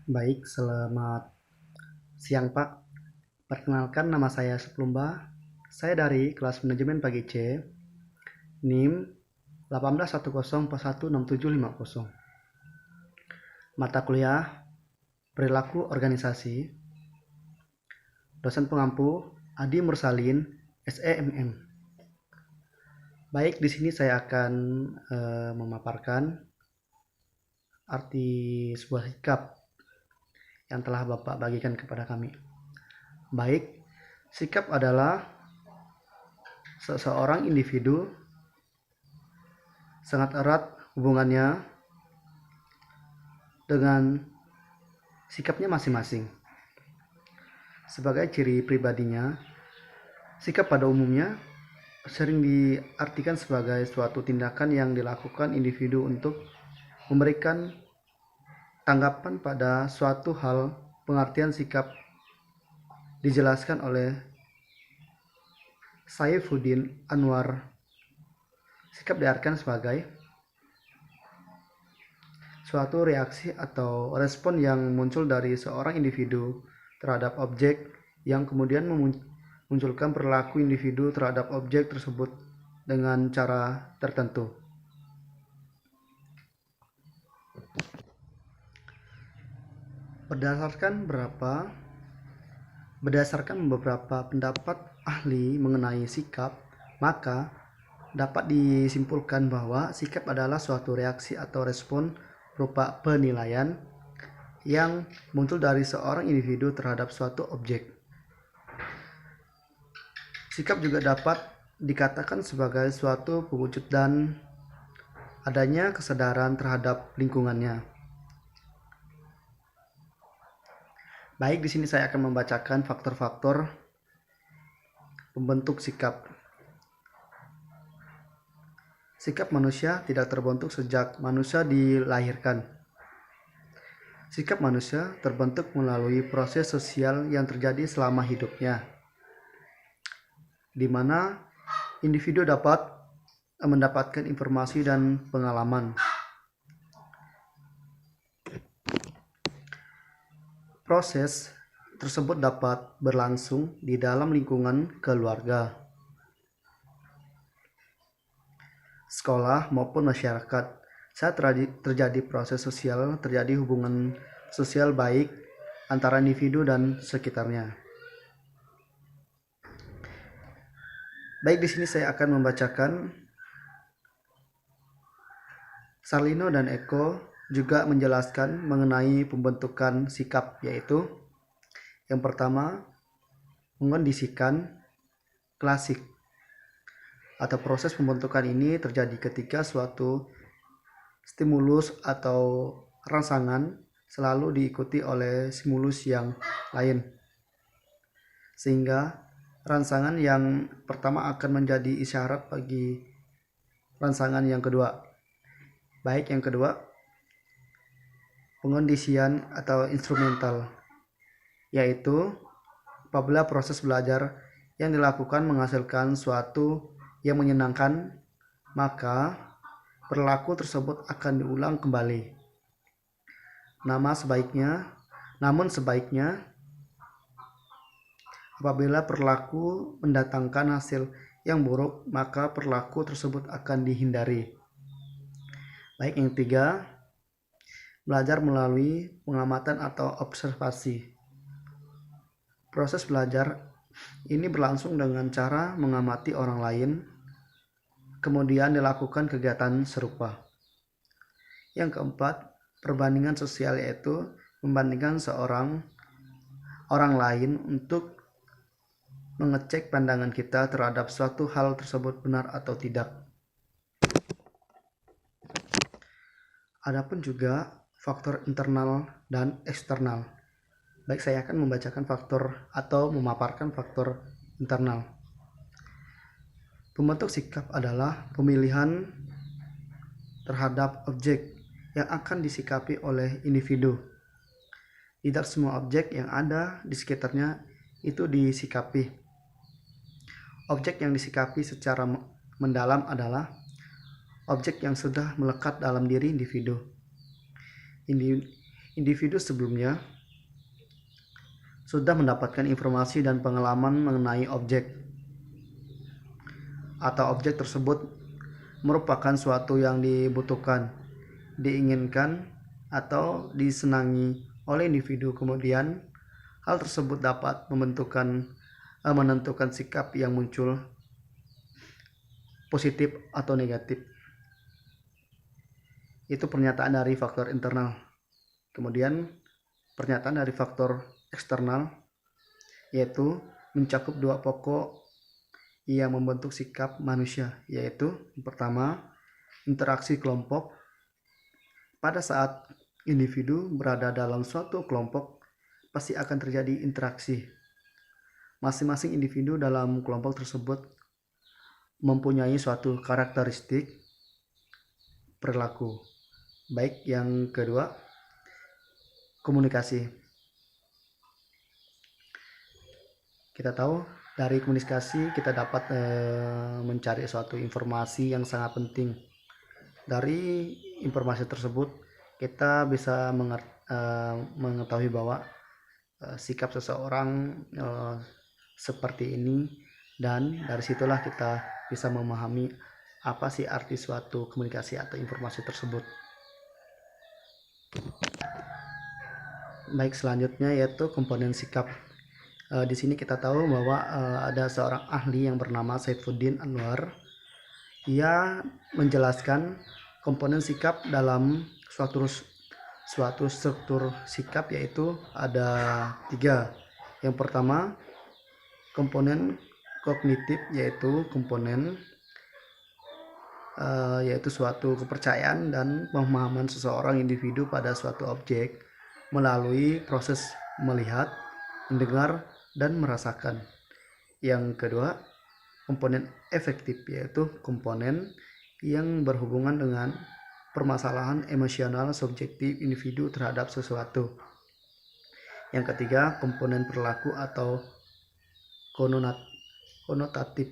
Baik, selamat siang Pak. Perkenalkan nama saya Suplumba. Saya dari kelas manajemen pagi C, NIM 1810416750. Mata kuliah Perilaku Organisasi. Dosen pengampu Adi Mursalin, SEMM. Baik, di sini saya akan memaparkan arti sebuah sikap yang telah Bapak bagikan kepada kami. Baik, sikap adalah seseorang individu sangat erat hubungannya dengan sikapnya masing-masing. Sebagai ciri pribadinya, sikap pada umumnya sering diartikan sebagai suatu tindakan yang dilakukan individu untuk memberikan tanggapan pada suatu hal. Pengertian sikap dijelaskan oleh Saifuddin Anwar. Sikap diartikan sebagai suatu reaksi atau respon yang muncul dari seorang individu terhadap objek yang kemudian memunculkan perilaku individu terhadap objek tersebut dengan cara tertentu. Berdasarkan beberapa pendapat ahli mengenai sikap, maka dapat disimpulkan bahwa sikap adalah suatu reaksi atau respon berupa penilaian yang muncul dari seorang individu terhadap suatu objek. Sikap juga dapat dikatakan sebagai suatu pewujud dan adanya kesadaran terhadap lingkungannya. Baik, di sini saya akan membacakan faktor-faktor pembentuk sikap. Sikap manusia tidak terbentuk sejak manusia dilahirkan. Sikap manusia terbentuk melalui proses sosial yang terjadi selama hidupnya, di mana individu dapat mendapatkan informasi dan pengalaman. Proses tersebut dapat berlangsung di dalam lingkungan keluarga, sekolah, maupun masyarakat. Saat terjadi proses sosial, terjadi hubungan sosial baik antara individu dan sekitarnya. Baik, di sini saya akan membacakan Sarlino dan Eko juga menjelaskan mengenai pembentukan sikap, yaitu yang pertama, mengondisikan klasik atau proses pembentukan ini terjadi ketika suatu stimulus atau rangsangan selalu diikuti oleh stimulus yang lain, sehingga rangsangan yang pertama akan menjadi isyarat bagi rangsangan yang kedua. Baik, yang kedua, pengondisian atau instrumental, yaitu apabila proses belajar yang dilakukan menghasilkan suatu yang menyenangkan, maka perilaku tersebut akan diulang kembali. Namun sebaiknya apabila perilaku mendatangkan hasil yang buruk, maka perilaku tersebut akan dihindari. Baik, yang ketiga, belajar melalui pengamatan atau observasi. Proses belajar ini berlangsung dengan cara mengamati orang lain, kemudian dilakukan kegiatan serupa. Yang keempat, perbandingan sosial, yaitu membandingkan orang lain untuk mengecek pandangan kita terhadap suatu hal tersebut benar atau tidak. Adapun juga faktor internal dan eksternal. Baik, saya akan membacakan faktor atau memaparkan faktor internal. Pembentuk sikap adalah pemilihan terhadap objek yang akan disikapi oleh individu. Tidak semua objek yang ada di sekitarnya itu disikapi. Objek yang disikapi secara mendalam adalah objek yang sudah melekat dalam diri individu. individu sebelumnya sudah mendapatkan informasi dan pengalaman mengenai objek, atau objek tersebut merupakan suatu yang dibutuhkan, diinginkan, atau disenangi oleh individu. Kemudian hal tersebut dapat menentukan sikap yang muncul positif atau negatif. Itu pernyataan dari faktor internal. Kemudian pernyataan dari faktor eksternal, yaitu mencakup dua pokok yang membentuk sikap manusia, yaitu yang pertama, interaksi kelompok. Pada saat individu berada dalam suatu kelompok, pasti akan terjadi interaksi. Masing-masing individu dalam kelompok tersebut mempunyai suatu karakteristik perilaku. Baik, yang kedua, komunikasi. Kita tahu dari komunikasi kita dapat mencari suatu informasi yang sangat penting. Dari informasi tersebut kita bisa mengetahui bahwa sikap seseorang seperti ini, dan dari situlah kita bisa memahami apa sih arti suatu komunikasi atau informasi tersebut. Baik, selanjutnya yaitu komponen sikap. Di sini kita tahu bahwa ada seorang ahli yang bernama Saifuddin Anwar. Ia menjelaskan komponen sikap dalam suatu struktur sikap, yaitu ada 3. Yang pertama, komponen kognitif, yaitu komponen yaitu suatu kepercayaan dan pemahaman seseorang individu pada suatu objek melalui proses melihat, mendengar, dan merasakan. Yang kedua, komponen efektif, yaitu komponen yang berhubungan dengan permasalahan emosional subjektif individu terhadap sesuatu. Yang ketiga, komponen perilaku atau konotatif.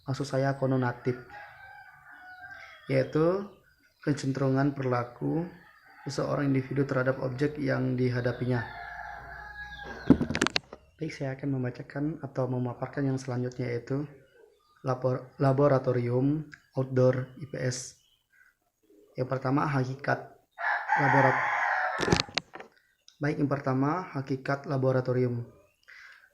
Maksud saya konotatif, yaitu kecenderungan perilaku seseorang individu terhadap objek yang dihadapinya. Baik, saya akan membacakan atau memaparkan yang selanjutnya, yaitu laboratorium outdoor IPS. Yang pertama, hakikat laboratorium.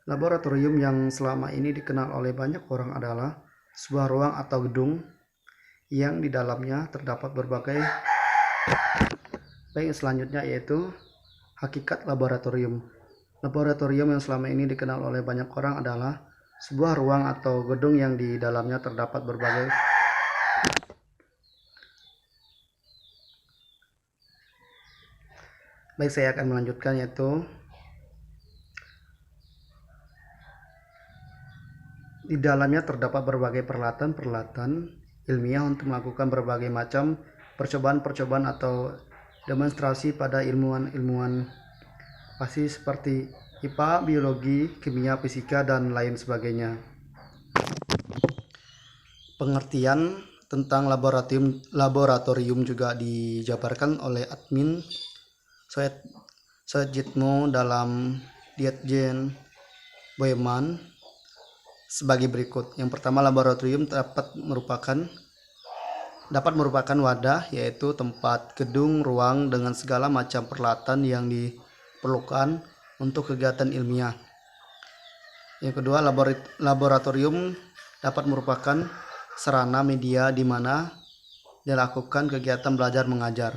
Laboratorium yang selama ini dikenal oleh banyak orang adalah sebuah ruang atau gedung yang di dalamnya terdapat berbagai. Baik, selanjutnya yaitu hakikat laboratorium. Laboratorium yang selama ini dikenal oleh banyak orang adalah sebuah ruang atau gedung yang di dalamnya terdapat berbagai. Baik, saya akan melanjutkan, yaitu di dalamnya terdapat berbagai peralatan ilmiah untuk melakukan berbagai macam percobaan atau demonstrasi pada ilmuwan pasti seperti IPA, biologi, kimia, fisika, dan lain sebagainya. Pengertian tentang laboratorium juga dijabarkan oleh admin Sojitmo dalam Dietjen Boeman sebagai berikut. Yang pertama, laboratorium dapat merupakan wadah, yaitu tempat, gedung, ruang dengan segala macam peralatan yang diperlukan untuk kegiatan ilmiah. Yang kedua, laboratorium dapat merupakan sarana media di mana dilakukan kegiatan belajar mengajar.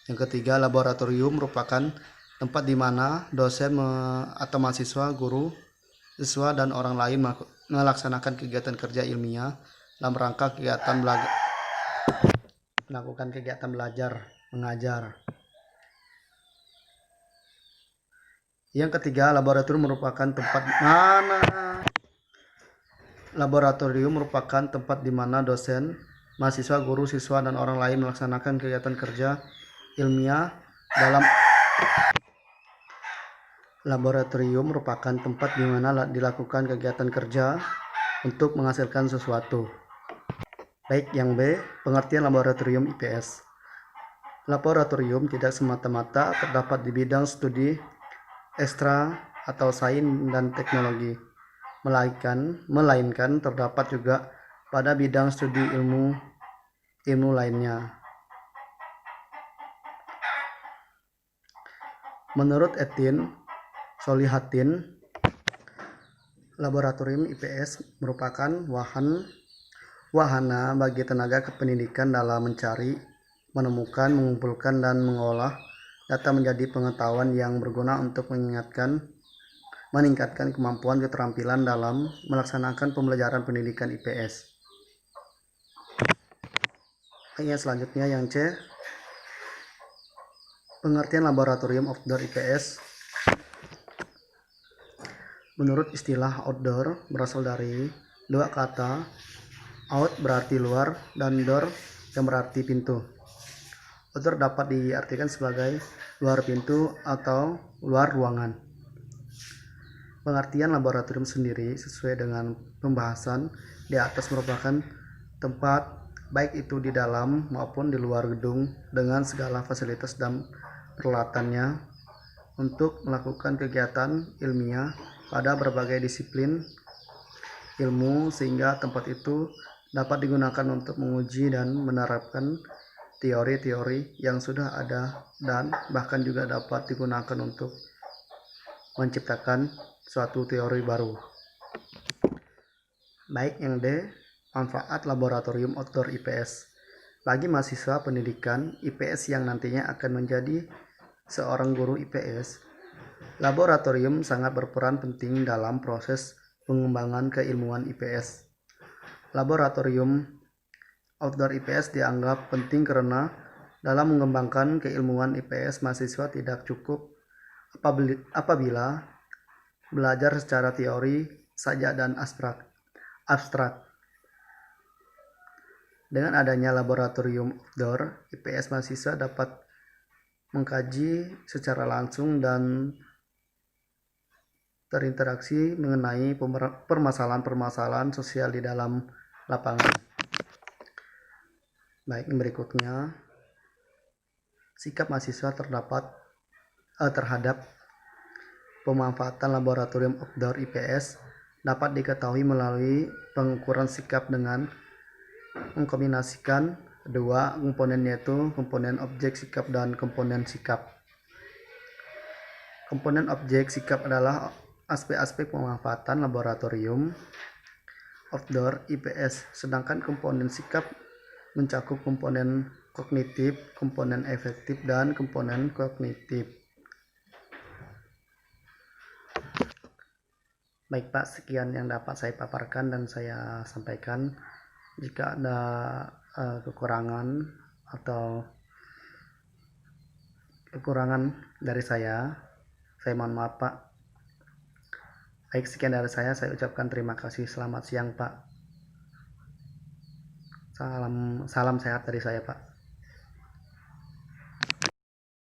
Yang ketiga, laboratorium merupakan tempat di mana dosen atau mahasiswa, guru, siswa, dan orang lain melaksanakan kegiatan kerja ilmiah dalam rangka melakukan kegiatan belajar mengajar. Yang ketiga, laboratorium merupakan tempat di mana dosen, mahasiswa, guru, siswa, dan orang lain melaksanakan kegiatan kerja ilmiah dalam. Laboratorium merupakan tempat di mana dilakukan kegiatan kerja untuk menghasilkan sesuatu. Baik, yang B, pengertian laboratorium IPS. Laboratorium tidak semata-mata terdapat di bidang studi ekstra atau sains dan teknologi, melainkan terdapat juga pada bidang studi ilmu lainnya. Menurut Etin Solihatin, laboratorium IPS merupakan wahana bagi tenaga kependidikan dalam mencari, menemukan, mengumpulkan, dan mengolah data menjadi pengetahuan yang berguna untuk meningkatkan kemampuan keterampilan dalam melaksanakan pembelajaran pendidikan IPS. Yang selanjutnya yang C, pengertian laboratorium outdoor IPS. Menurut istilah outdoor berasal dari dua kata, out berarti luar dan door yang berarti pintu. Outdoor dapat diartikan sebagai luar pintu atau luar ruangan. Pengertian laboratorium sendiri sesuai dengan pembahasan di atas merupakan tempat baik itu di dalam maupun di luar gedung dengan segala fasilitas dan peralatannya untuk melakukan kegiatan ilmiah pada berbagai disiplin ilmu, sehingga tempat itu dapat digunakan untuk menguji dan menerapkan teori-teori yang sudah ada dan bahkan juga dapat digunakan untuk menciptakan suatu teori baru. Baik yang D, manfaat laboratorium outdoor IPS. Bagi mahasiswa pendidikan IPS yang nantinya akan menjadi seorang guru IPS, laboratorium sangat berperan penting dalam proses pengembangan keilmuan IPS. Laboratorium outdoor IPS dianggap penting karena dalam mengembangkan keilmuan IPS, mahasiswa tidak cukup apabila belajar secara teori saja dan abstrak. Dengan adanya laboratorium outdoor IPS, mahasiswa dapat mengkaji secara langsung dan terinteraksi mengenai permasalahan-permasalahan sosial di dalam lapangan. Baik, berikutnya sikap mahasiswa terhadap pemanfaatan laboratorium outdoor IPS dapat diketahui melalui pengukuran sikap dengan mengkombinasikan dua komponen, yaitu komponen objek sikap dan komponen sikap. Komponen objek sikap adalah aspek-aspek pemanfaatan laboratorium outdoor IPS, sedangkan komponen sikap mencakup komponen kognitif, komponen efektif, dan komponen kognitif. Baik Pak, sekian yang dapat saya paparkan dan saya sampaikan. Jika ada kekurangan dari saya mohon maaf Pak. Baik, sekian dari saya ucapkan terima kasih. Selamat siang Pak. Salam sehat dari saya Pak.